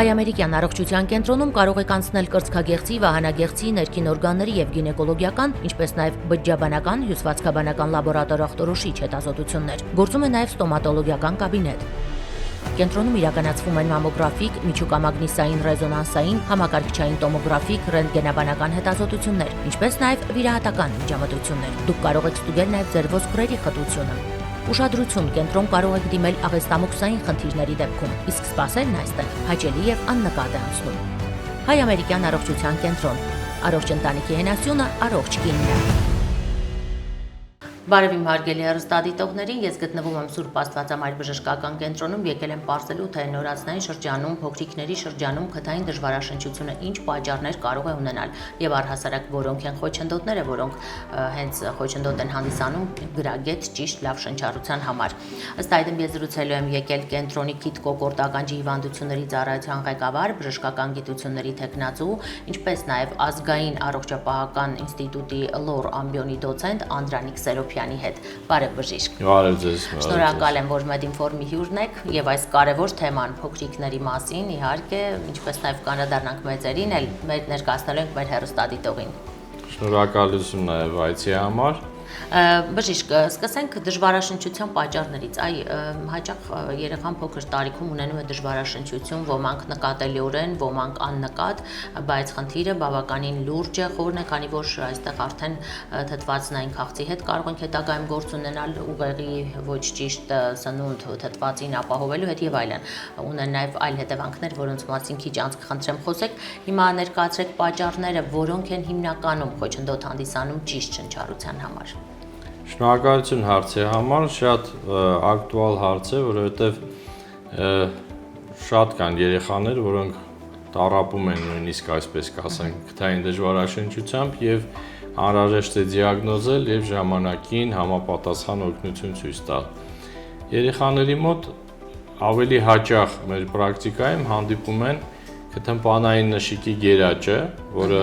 Հայ-ամերիկյան առողջության կենտրոնում կարող եք անցնել կրծքագեղձի, վահանագեղձի, ներքին օրգանների եւ գինեկոլոգիական, ինչպես նաեւ բջջաբանական, հյուսվածքաբանական լաբորատոր ախտորոշիչ հետազոտություններ։ Գործում է նաեւ ստոմատոլոգիական կաբինետ։ Կենտրոնում իրականացվում են մամոգրաֆիկ, միջուկամագնիսային ռեզոնանսային, համակարգչային տոմոգրաֆիկ, ռենտգենաբանական հետազոտություններ, ինչպես նաեւ վիրահատական միջամտություններ։ Դուք կարող եք ստուգել նաեւ ձեր ոսկրերի խտությունը։ Ուշադրություն, կենտրոն կարող եք դիմել աղեստամոքսային խնդիրների դեպքում, իսկ սպասելն այստեղ հաճելի եւ աննկատ է անցնում։ Հայ-ամերիկյան առողջության կենտրոն։ Առողջ ընտանիքի հենասյունը, առողջ կինն։ Բարև իմ հարգելի հեռուստադիտողներին, ես գտնվում եմ Սուրբ Աստվածամայր բժշկական կենտրոնում, եկել եմ պարզելու, թե նորածնային շրջանում, փոքրիկների շրջանում քթային դժվարաշնչությունը ինչ պատճառներ կարող է ունենալ եւ առհասարակ որոնք են խոչընդոտները, որոնք հենց խոչընդոտ են հանդիսանում գրագետ ճիշտ լավ շնչառության համար։ Ըստ այդմ ես զրուցելու եմ եկել կենտրոնի գիտկոկորտական ջիհիվանդությունների ծառայության ղեկավար, բժշկական գիտությունների թեկնածու, ինչպես նաեւ ազգային առողջապահական ինստիտուտի լոր ամբիոնի դոցենտ Անդրանիկ Սերոփյանի հետ։ Բարև բժիշկ։ Բարև ձեզ։ Շնորհակալ եմ, որ Մեդինֆորմի հյուրն եք եւ այս կարեւոր թեման փոքրիկների մասին, իհարկե, ինչպես նաեւ կանադառնանք մեծերին, էլ մեր ներկայացնելու ենք մեր հեռուստադիտողին։ Շնորհակալություն նաեւ այցի համար։ Բժիշկ, սկսենք դժվարաշնչության պատճառներից։ Հաճախ երեխան փոքր տարիքում ունենում է դժվարաշնչություն, ոմանք նկատելիորեն, ոմանք աննկատ, բայց խնդիրը բավականին լուրջ է, խորն է, քանի որ այստեղ արդեն թթվածնային քաղցի հետ կարող ենք հետագայում գործ ունենալ, ուղեղի ոչ ճիշտ սնունդ թթվածին ապահովելու հետ եւ այլն։ Ունեն նաեւ այլ հետևանքներ, որոնց մասին քիչ անց կխնդրեմ խոսեք։ Հիմա ներկայացրեք պատճառները, որոնք են հիմնականում խոչընդոտ հանդիսանում ճիշտ շնչառության համար։ Շնորհակալություն հարցի համար, շատ ակտուալ հարց է, որովհետև շատ կան երեխաներ, որոնք տառապում են նույնիսկ այսպես կասենք քթային դժվարաշնչությամբ եւ անհրաժեշտ է դիագնոզել եւ ժամանակին համապատասխան օգնություն ցույց տալ։ Երեխաների մոտ ավելի հաճախ մեր պրակտիկայում հանդիպում են քթամպանային նշիկի գերաճը, որը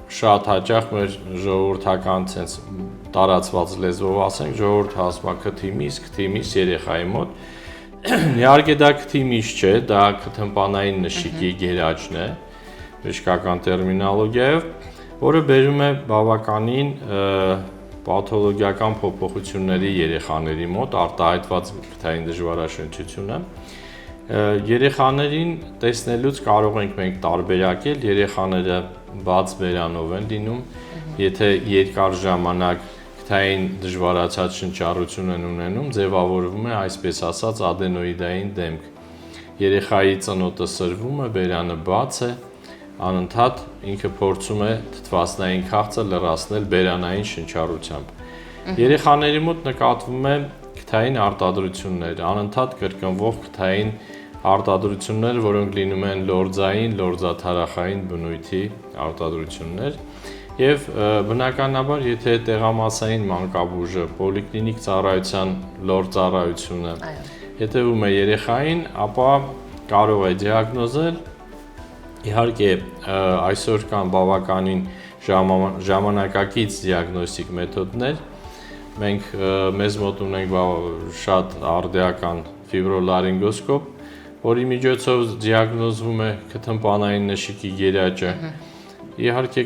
շատ հաճախ մեր ժողովրդական sense տարածված լեզվով ասենք ժողովուրդ հասմա քթիմիս երեխայի մոտ իհարկե դա քթիմիս չէ, դա քթամպանային նշիկի գերաճն է բժշկական տերմինոլոգիայով, որը բերում է բավականին պաթոլոգիական փոփոխությունների երեխաների մոտ արտահայտված քթային դժվարաշնչությունը երեխաներին տեսնելուց կարող ենք մենք տարբերակել երեխաները բաց բերանով են լինում, եթե երկար ժամանակ քթային դժվարացած շնչառություն են ունենում, ձևավորվում է այսպես ասած ադենոիդային դեմք։ Երեխայի ծնոտը սրվում է, բերանը բաց է, անընդհատ ինքը փորձում է թթվածնային քաղցը լրացնել բերանային շնչառությամբ։ Երեխաների մոտ նկատվում է քթային արտադրություններ, անընդհատ կրկնվող քթային արտադրություններ, որոնք լինում են լորձային, լորձաթարախային բնույթի արտադրություններ եւ բնականաբար եթե տեղամասային մանկաբույժը, պոլիկլինիկ ծառայության լոր ծառայությունը հետևում է երեխային, ապա կարող է դիագնոզել իհարկե այսօր կան բավականին ժամանակակից դիագնոստիկ մեթոդներ, մենք մեզ մոտ ունենք շատ արդիական ֆիբրոլարինգոսկոպ, որի միջոցով դիագնոզվում է քթամպանային նշիկի գերաճը։ Իհարկե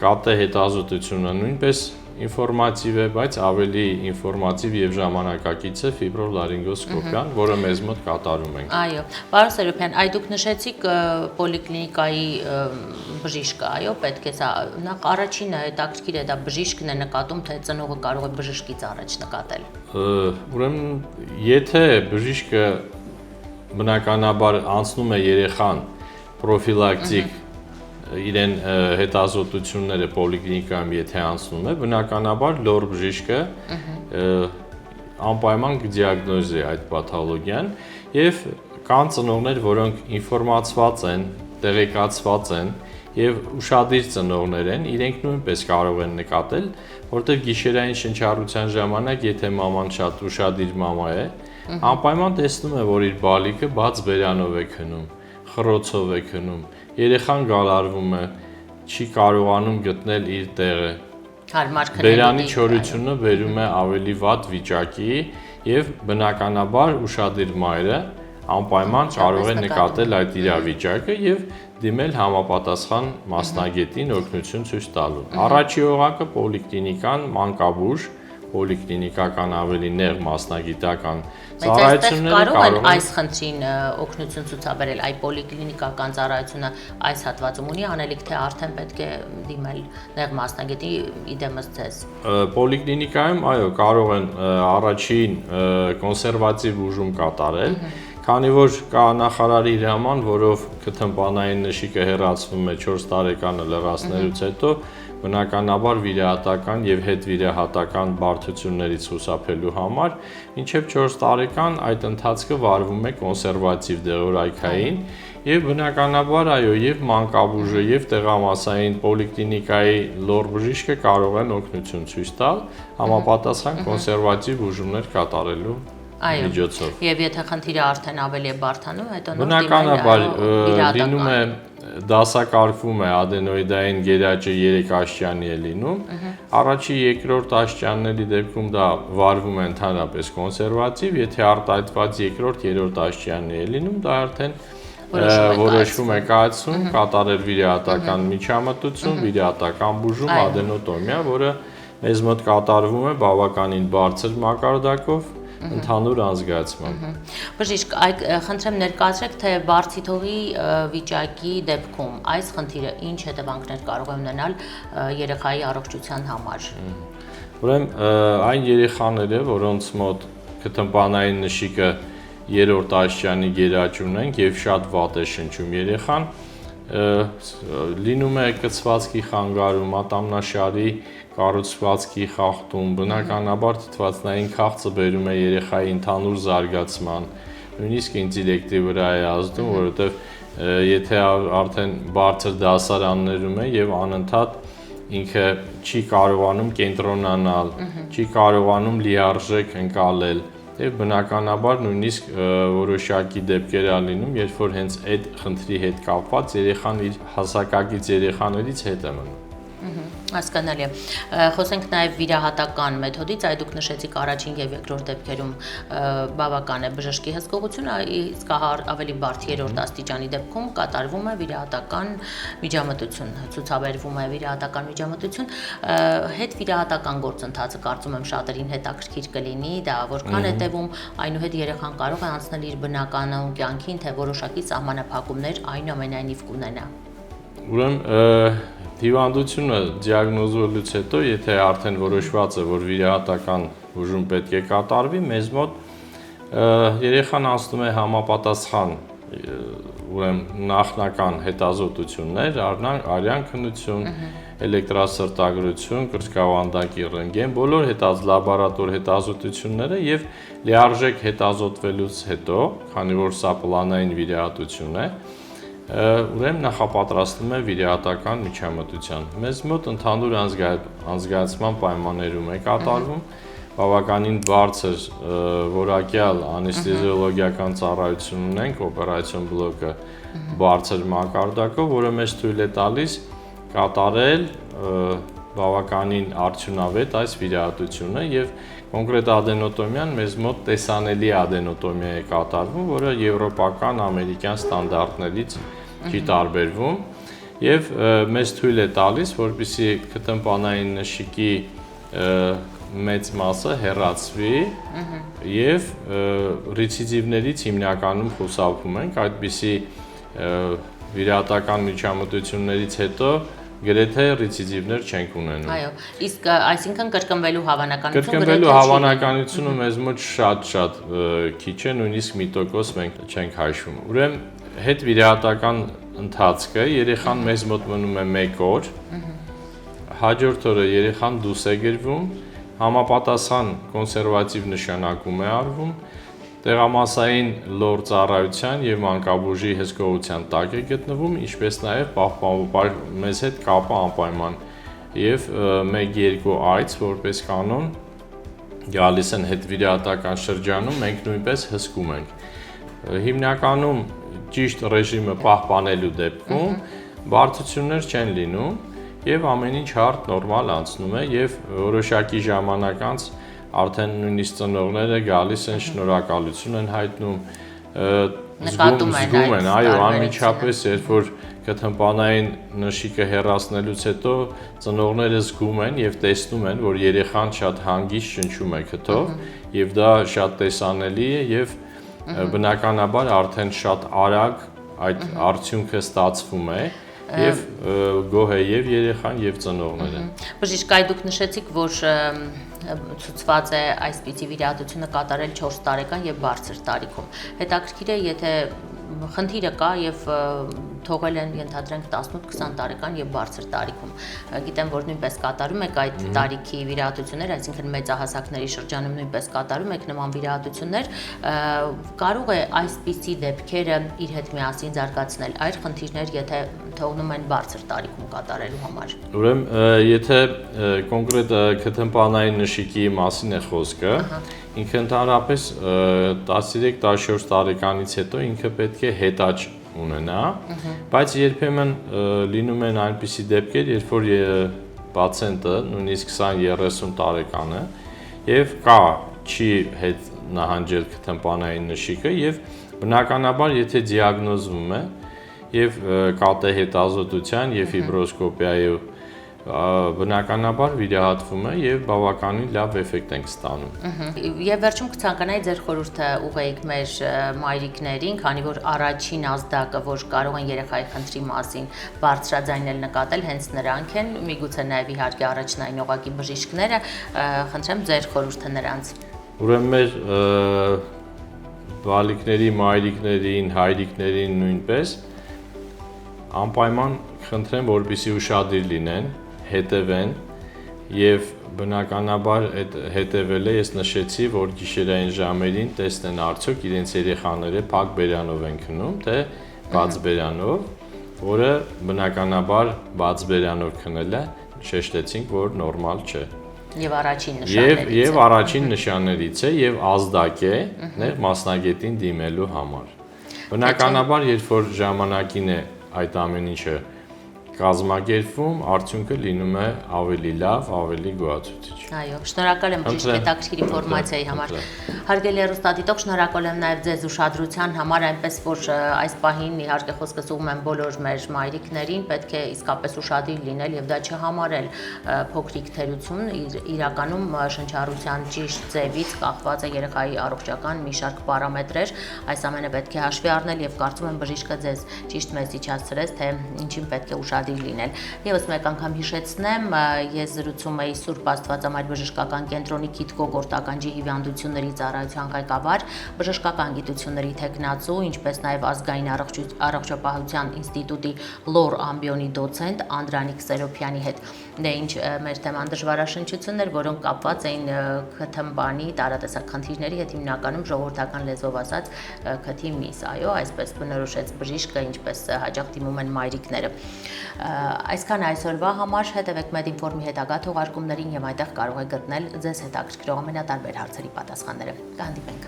կատե հետազոտությունը նույնպես ինֆորմատիվ է, բայց ավելի ինֆորմատիվ եւ ժամանակակից է ֆիբրոլարինգոսկոպիան, որը մեզ մոտ կատարում ենք։ Այո, պարոն Սերոփյան, այ դուք նշեցիք պոլիկլինիկայի բժիշկը, այո, պետք է սա նախ առաջինը հետաքրքիր է դա բժիշկն է նկատում, թե ծնողը կարող է բժշկից առաջ նկատել։ Ուրեմն, եթե բժիշկը բնականաբար անցնում է երեխան պրոֆիլակտիկ իրեն հետազոտությունները պոլիկլինիկայում եթե անցնում է, բնականաբար լոր բժիշկը անպայման կդիագնոզի այդ պաթոլոգիան եւ կան ծնողներ, որոնք ինֆորմացված են, տեղեկացված են եւ ուշադիր ծնողներ են, իրենք նույնպես կարող են նկատել, որտեղ գիշերային շնչառության ժամանակ եթե մաման շատ ուշադիր մամա է, անպայման տեսնում է, որ իր բալիկը բաց բերանով է քնում, խռոցով է քնում, երեխան գալարվում է, չի կարողանում գտնել իր տեղը։ Հարմար քնելու բերանի չորությունը բերում է ավելի վատ վիճակի եւ բնականաբար ուշադիր մայրը անպայման կարող է նկատել այդ իրավիճակը եւ դիմել համապատասխան մասնագետին օգնություն ցույց տալու։ Առաջի օղակը պոլիկլինիկան, մանկաբույժ, պոլիկլինիկական ավելի նեղ մասնագիտական ծառայությունները կարող են այս խնդրին օգնություն ցուցաբերել, այ պոլիկլինիկական ծառայությունը այս հատվածում ունի անելիք, թե արդեն պետք է դիմել նեղ մասնագետի իդեմս ձեզ։ Պոլիկլինիկայում, այո, կարող են առաջին կոնսերվատիվ բուժում կատարել, քանի որ կա նախարարի հրաման, որով քթմբանային նշիկը հեռացվում է 4 տարեկանը լրացնելուց հետո, բնականաբար վիրահատական եւ հետվիրահատական բարդություններից խուսափելու համար մինչեւ 4 տարեկան այդ ընթացքը վարվում է կոնսերվատիվ դեղորայքային եւ բնականաբար այո եւ մանկաբույժը եւ տեղամասային պոլիկլինիկայի լոր բժիշկը կարող են օգնություն ցույց տալ համապատասխան կոնսերվատիվ բուժումներ կատարելու միջոցով։ Եվ եթե խնդիրը արդեն ավելի է բարդանում, հետո բնականաբար լինում է դասակարգվում է ադենոիդային գերաճը 3 աշճանի է լինում, առաջի երկրորդ աշճանների դեպքում դա վարվում է ընդհանրապես կոնսերվատիվ, եթե արտահայտված երկրորդ, երրորդ աշճանի է լինում, դա արդեն որոշվում է կայացում, կատարել վիրահատական միջամտություն, վիրահատական բուժում, ադենոտոմիա, որը մեզ մոտ կատարվում է բավականին բարձր մակարդակով ընդհանուր անզգացմամբ։ Բժիշկ, խնդրեմ ներկայացրեք, թե բարձիթողի վիճակի դեպքում այս խնդիրը ինչ հետևանքներ կարող է ունենալ երեխայի առողջության համար։ Ուրեմն այն երեխաները, որոնց մոտ քթմբանային նշիկը 3-րդ աշճանի գերաճ ունենք եւ շատ վատ է շնչում երեխան, լինում է կցվածքի խանգարում, ատամնաշարի կառուցվածքի խախտում, բնականաբար թթվածնային քաղցը բերում է երեխայի ընդհանուր զարգացման, նույնիսկ ինտելեկտի վրա է ազդում, որովհետև եթե արդեն բարձր դասարաններում է եւ անընդհատ ինքը չի կարողանում կենտրոնանալ, չի կարողանում լիարժեք ընկալել, եւ բնականաբար նույնիսկ որոշակի դեպքեր ա լինում, երբ որ հենց այդ խնդրի հետ կապված երեխան իր հասակակից երեխաներից հետ է մնում։ Հասկանալի է։ Խոսենք նաև վիրահատական մեթոդից, այ դուք նշեցիք առաջին եւ երկրորդ դեպքերում բավական է բժշկի հսկողությունը, իսկ ավելի բարդ երրորդ աստիճանի դեպքում կատարվում է վիրահատական միջամտություն, ցուցաբերվում է վիրահատական միջամտություն, հետ վիրահատական գործընթացը կարծում եմ շատերին հետաքրքիր կլինի, դա որքան է տևում, այնուհետ երեխան կարող է անցնել իր բնական կյանքին, թե որոշակի սահմանափակումներ այնուամենայնիվ կունենա։ Ուրեմն հիվանդությունը դիագնոզվելուց հետո, եթե արդեն որոշված է, որ վիրահատական բուժում պետք է կատարվի, մեզ մոտ երեխան անցնում է համապատասխան նախնական հետազոտություններ, արյան քննություն, էլեկտրասրտագրություն, կրծքավանդակի ռենտգեն, բոլոր լաբորատոր հետազոտությունները եւ լիարժեք հետազոտվելուց հետո, քանի որ սա պլանային վիրահատություն է, ուրեմն նախապատրաստվում է վիրահատական միջամտության։ Մեզ մոտ ընդհանուր անզգացման պայմաններում է կատարվում, բավականին բարձր որակյալ անեստեզիոլոգիական ծառայություն ունենք, օպերացիոն բլոկը բարձր մակարդակով, որը մեզ թույլ է տալիս կատարել բավականին արդյունավետ այս վիրահատությունը եւ կոնկրետ ադենոտոմիան մեզ մոտ տեսանելի ադենոտոմիա է կատարվում, որը եվրոպական, ամերիկյան ստանդարտներից չի տարբերվում եւ մեզ թույլ է տալիս, որպեսզի քթմբանային նշիկի մեծ մասը հեռացվի եւ ռեցիդիվներից հիմնականում խուսափում ենք, այդպիսի վիրահատական միջամտություններից հետո գրեթե ռեցիդիվներ չենք ունենում։ Այո, իսկ այսինքն կրկնվելու հավանականությունը կրկնվելու հավանականությունը մեզ մոտ շատ քիչ է, նույնիսկ 1% մենք չենք հաշվում։ Ուրեմն հետ վիրահատական ընթացքը երեխան մեզ մոտ մնում է 1 օր, հաջորդ օրը երեխան դուրս է գրվում, համապատասխան կոնսերվատիվ նշանակում է արվում, տեղամասային լոր ծառայության եւ մանկաբույժի հսկողության տակ է գտնվում, ինչպես նաեւ պահպանվում մեզ հետ կապը անպայման եւ 1-2 այց որպես կանոն գալիս են հետ վիրահատական շրջանում, մենք նույնպես հսկում ենք։ Հիմնականում ճիշտ ռեժիմը պահպանելու դեպքում բարդություններ չեն լինում եւ ամեն ինչ հարթ նորմալ անցնում է եւ որոշակի ժամանակ անց արդեն նույնիսկ ծնողները գալիս են շնորհակալություն են հայտնում Նկատում են զգում են, այո, տարբերությունները։ անմիջապես, երբ որ կթմբանային նշիկը հեռացնելուց հետո ծնողները զգում են եւ տեսնում են, որ երեխան շատ հանգիստ շնչում է քթով եւ դա շատ տեսանելի է եւ բնականաբար արդեն շատ արագ այդ արդյունքը ստացվում է եւ գոհ է եւ երեխան եւ ծնողները։ Բժիշկ, այ դուք նշեցիք, որ ցուցված է այսպիսի վիրահատությունը կատարել 4 տարեկան եւ բարձր տարիքում։ Հետաքրքիր է, եթե խնդիրը կա եւ թողել են ենթադրենք 18-20 տարեկան եւ բարձր տարիքում։ Գիտեմ, որ նույնպես կատարում եք այդ տարիքի վիրահատություններ, այսինքն մեծահասակների շրջանում նույնպես կատարում եք նման վիրահատություններ, կարող է այսպիսի դեպքերը իր հետ միասին զարգացնել այլ խնդիրներ, եթե թողնում են բարձր տարիքում կատարելու համար։ Ուրեմն, եթե կոնկրետ քթմբանային նշիկի մասին է խոսքը, ինքը ընդհանրապես 13-14 տարեկանից հետո ինքը պետք է հետաճ ունենա, բայց երբեմն լինում են այնպիսի դեպքեր, երբ որ պացիենտը նույնիսկ 20-30 տարեկան է եւ չի հետ նահանջել քթմբանային նշիկը եւ բնականաբար եթե դիագնոզվում է եւ կատե հետազոտության եւ ֆիբրոսկոպիայի բնականաբար վիրահատվում է եւ բավականին լավ էֆեկտ ենք ստանում։ Եվ վերջում կցանկանայի ձեր խորհուրդը ուղղեիք մեր մայրիկներին, քանի որ առաջին ազդակը, որ կարող են երեխայի խնդրի մասին բարձրաձայնել նկատել, հենց նրանք են, միգուցե նաեւ իհարկե առաջնային օղակի բժիշկները, խնդրեմ ձեր խորհուրդը նրանց։ Ուրեմն մեր բալիկների, մայրիկներին, հայրիկներին նույնպես անպայման խնդրեմ, որպեսզի ուշադիր լինեն, հետևեն եւ բնականաբար այդ հետևելը ես նշեցի, որ գիշերային ժամերին տեսնեն արդյոք իրենց երեխաները փակ բերանով են քնում, թե բաց բերանով, որը բնականաբար բաց բերանով քնելը շեշտեցինք, որ նորմալ չէ։ Եվ առաջին նշաններից է։ Եվ առաջին նշաններից է եւ ազդակ է ներ մասնագետին դիմելու համար։ Բնականաբար, երբ որ ժամանակին է այդ ամեն ինչը կազմակերպվում, արդյունքը լինում է ավելի լավ, ավելի գոհացուցիչ։ Այո, շնորհակալ եմ բժիշկ հետաքրքիր ինֆորմացիայի համար։ Հարգելի հեռուստադիտող, շնորհակալ եմ նաև ձեզ ուշադրության համար, այնպես որ այս պահին իհարկե խոսքս ուղղում եմ բոլոր մեր մայրիկներին, պետք է իսկապես ուշադիր լինել եւ դա չհամարել փոքրիկ թերություն, իրականում շնչառության ճիշտ ձևից կախված է երեխայի առողջական մի շարք պարամետրեր, այս ամենը պետք է հաշվի առնել եւ կարծում եմ բժիշկը ձեզ ճիշտ մեսիջացրեց, թե ինչին պետք է ուշադիր լինել։ Եվս մեկ անգամ հիշեցնեմ, ես զրուցում էի Սուրբ Աստվածամայր բժշկական կենտրոնի Քիթկոգորտ ականջի հիվանդությունների ծառայության ղեկավար, բժշկական գիտությունների թեկնածու, ինչպես նաև ազգային առողջապահության ինստիտուտի լոր ամբիոնի դոցենտ Անդրանիկ Սերոփյանի հետ։ Դե ինչ մեր թեման դժվարաշնչություններ, որոնք կապված էին քթմբանի տարատեսակ խնդիրների հետ, հիմնականում ժողովրդական լեզվով ասած քթի միս, այո, այսպես բնորոշեց բժիշկը, ինչպես հաճախ դիմում են մայրիկները։ Այսքան այսօրվա համար, հետևեք Մեդինֆորմի հետագա թողարկումներին եւ այդտեղ կարող եք գտնել ձեզ հետաքրքրող ամենատարբեր հարցերի պատասխանները։ Կհանդիպենք։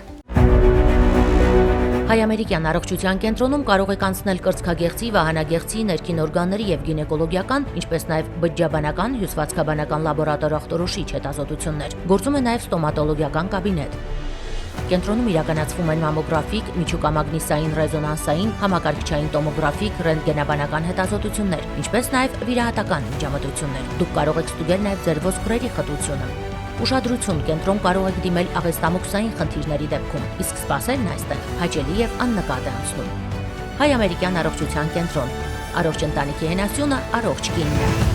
Հայ-ամերիկյան առողջության կենտրոնում կարող եք անցնել կրծքագեղձի, վահանագեղձի, ներքին օրգանների եւ գինեկոլոգիական, ինչպես նաեւ բջջաբանական, հյուսվածքաբանական լաբորատոր ախտորոշիչ հետազոտություններ։ Գործում է նաեւ ստոմատոլոգիական կաբինետ։ Կենտրոնում իրականացվում են մամոգրաֆիկ, միջուկամագնիսային ռեզոնանսային, համակարգչային տոմոգրաֆիկ, ռենտգենաբանական հետազոտություններ, ինչպես նաև վիրահատական միջամտություններ։ Դուք կարող եք ստուգել նաև ձեր ոսկրերի խտությունը։ Ուշադրություն, կենտրոն կարող եք դիմել աղեստամոքսային խնդիրների դեպքում, իսկ սպասելն այստեղ հաճելի եւ աննկատ է անցնում։ Հայ-ամերիկյան առողջության կենտրոն։ Առողջ ընտանիքի հենասյունը, առողջ կինն է։